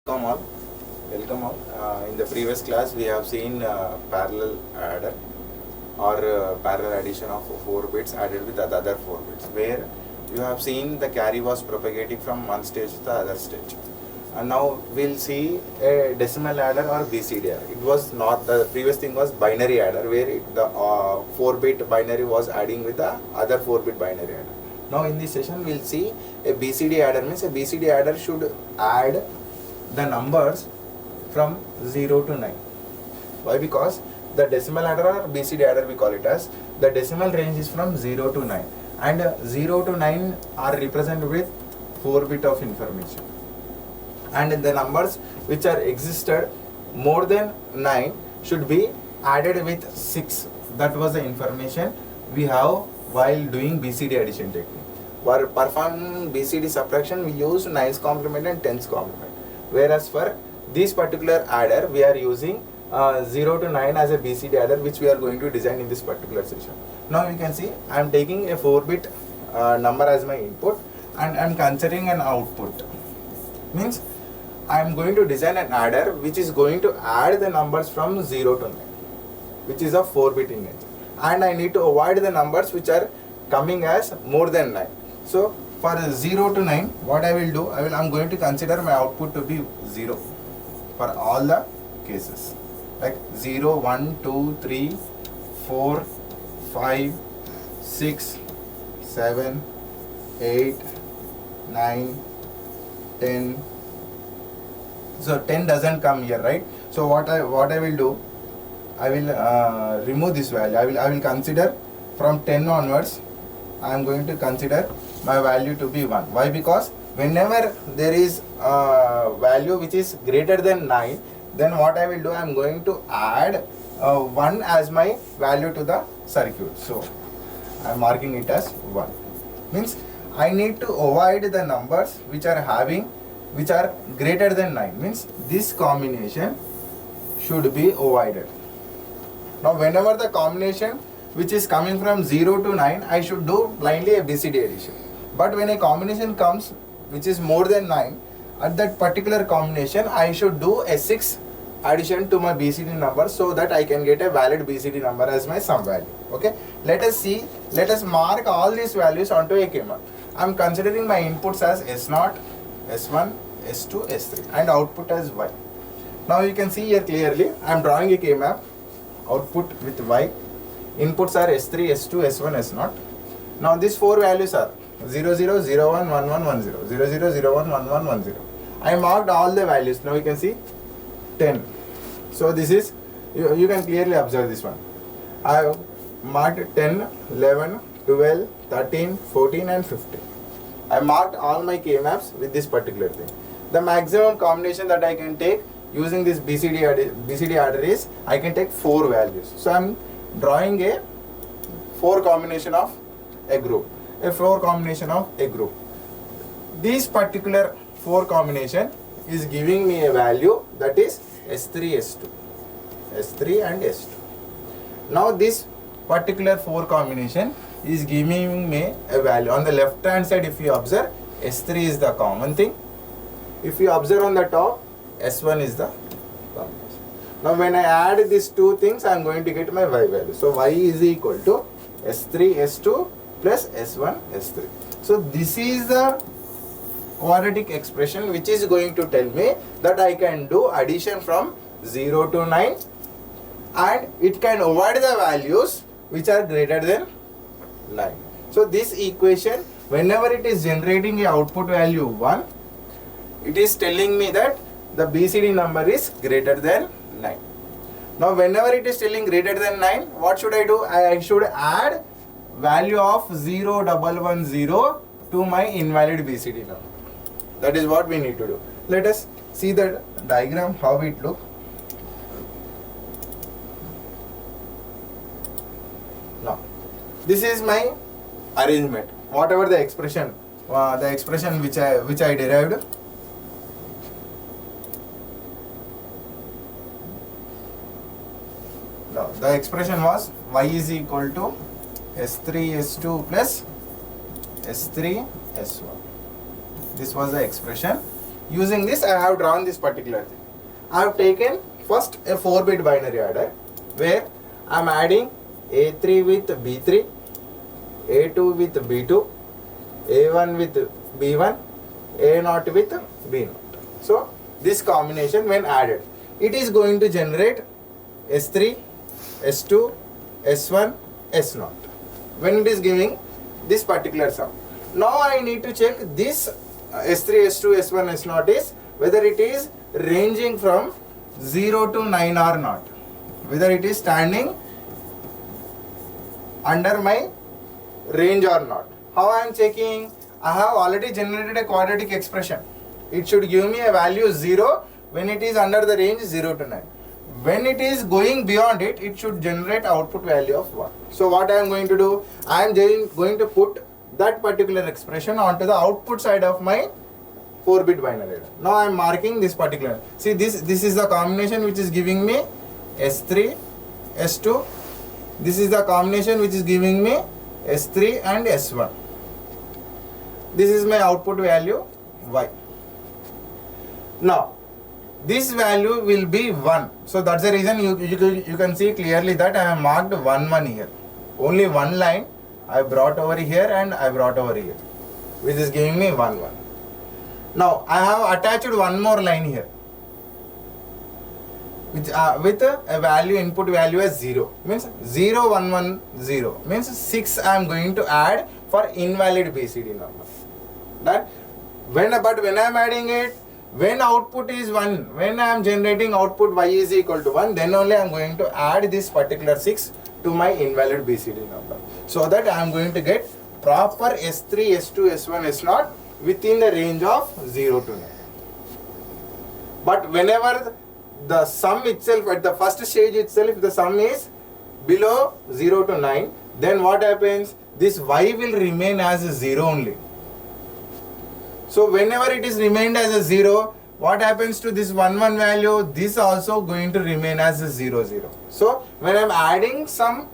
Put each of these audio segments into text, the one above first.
Welcome all. Welcome all. In the previous class, we have seen parallel adder or parallel addition of 4 bits added with the other 4 bits, where you have seen the carry was propagating from one stage to the other stage. And now we'll see a decimal adder or BCD adder. It was not, the previous thing was binary adder, where the 4-bit binary was adding with the other 4-bit binary adder. Now in this session, we'll see a BCD adder. Means a BCD adder should add the numbers from 0 to 9. Why? Because the decimal adder or BCD adder, we call it as, the decimal range is from 0 to 9, and 0 to 9 are represented with 4-bit of information, and the numbers which are existed more than 9 should be added with 6. That was the information we have while doing BCD addition technique. For performing BCD subtraction, we use 9's complement and 10's complement. Whereas for this particular adder, we are using 0 to 9 as a BCD adder, which we are going to design in this particular session. Now you can see I am taking a 4-bit number as my input, and I am considering an output. Means I am going to design an adder which is going to add the numbers from 0 to 9, which is a 4-bit integer, and I need to avoid the numbers which are coming as more than 9. So for 0 to 9, what I will do, I am going to consider my output to be 0 for all the cases, like 0, 1, 2, 3, 4, 5, 6, 7, 8, 9, 10. So 10 doesn't come here, right? So what I will do, I will remove this value. I will consider from 10 onwards. I am going to consider my value to be 1. Why? Because whenever there is a value which is greater than 9, then what I will do, I am going to add 1 as my value to the circuit. So I am marking it as 1. Means I need to avoid the numbers which are greater than 9. Means this combination should be avoided. Now whenever the combination which is coming from 0 to 9, I should do blindly a BCD addition. But when a combination comes which is more than 9, at that particular combination I should do a 6 addition to my BCD number, so that I can get a valid BCD number as my sum value. Okay, let us mark all these values onto a K-map. I am considering my inputs as S0, S1, S2, S3, and output as Y. Now you can see here clearly, I am drawing a K-map, output with Y. Inputs are S3, S2, S1, S0. Now these 4 values are 0, 0, 0, 1, 1, 1, 1, 0, 0, 0, 0, 1, 1, 1, 1, 0. I marked all the values. Now you can see 10. So this is, you can clearly observe this one. I have marked 10, 11, 12, 13, 14 and 15. I marked all my K-maps with this particular thing. The maximum combination that I can take using this BCD adder is, I can take 4 values. So I am drawing a 4 combination of a group. This particular 4 combination is giving me a value that is S3, S2 and S2. Now this particular 4 combination is giving me a value. On the left hand side, if you observe, S3 is the common thing. If you observe on the top, S1 is the combination. Now when I add these 2 things, I am going to get my Y value. So Y is equal to S3, S2 plus S1, S3. So this is the quadratic expression which is going to tell me that I can do addition from 0 to 9, and it can avoid the values which are greater than 9. So this equation, whenever it is generating a output value 1, it is telling me that the BCD number is greater than 9. Now whenever it is telling greater than 9, what should I do? I should add value of 0110 to my invalid BCD number. That is what we need to do. Let us see the diagram, how it looks. Now this is my arrangement. Whatever the expression which I derived. Now the expression was Y is equal to S3, S2 plus S3, S1. This was the expression Using this, I have drawn this particular thing. I have taken first a 4-bit binary adder where I am adding A3 with B3, A2 with B2, A1 with B1, A0 with B0. So this combination when added, it is going to generate S3, S2, S1, S0 when it is giving this particular sum. Now I need to check this S3, S2, S1, S0 is whether it is ranging from 0 to 9 or not, whether it is standing under my range or not. How I am checking? I have already generated a quadratic expression. It should give me a value 0 when it is under the range 0 to 9. When it is going beyond it, it should generate output value of 1. So what I am going to do? I am going to put that particular expression onto the output side of my 4-bit binary. Now I am marking this particular. See, this is the combination which is giving me S3, S2. This is the combination which is giving me S3 and S1. This is my output value Y. Now this value will be 1. So that's the reason you can see clearly that I have marked 1 1 here. Only one line I brought over here and I brought over here, which is giving me 1 1. Now I have attached one more line here with a value, input value as 0, means 0 1 1 0 means 6 I am going to add for invalid BCD number. That when I am adding it, when output is 1, when I am generating output Y is equal to 1, then only I am going to add this particular 6 to my invalid BCD number, so that I am going to get proper S3, S2, S1, S0 within the range of 0 to 9. But whenever the sum itself, at the first stage itself, if the sum is below 0 to 9, then what happens? This Y will remain as a 0 only. So whenever it is remained as a 0, what happens to this 1 1 value? This also going to remain as a 0 0. So when I am adding some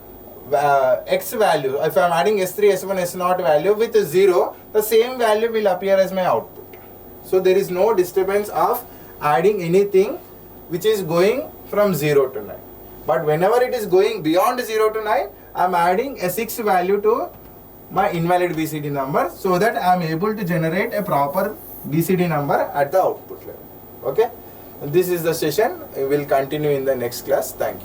X value, if I am adding S3, S1, S0 value with a 0, the same value will appear as my output. So there is no disturbance of adding anything which is going from 0 to 9. But whenever it is going beyond 0 to 9, I am adding a 6 value to my invalid BCD number, so that I am able to generate a proper BCD number at the output level. Okay, this is the session. We will continue in the next class. Thank you.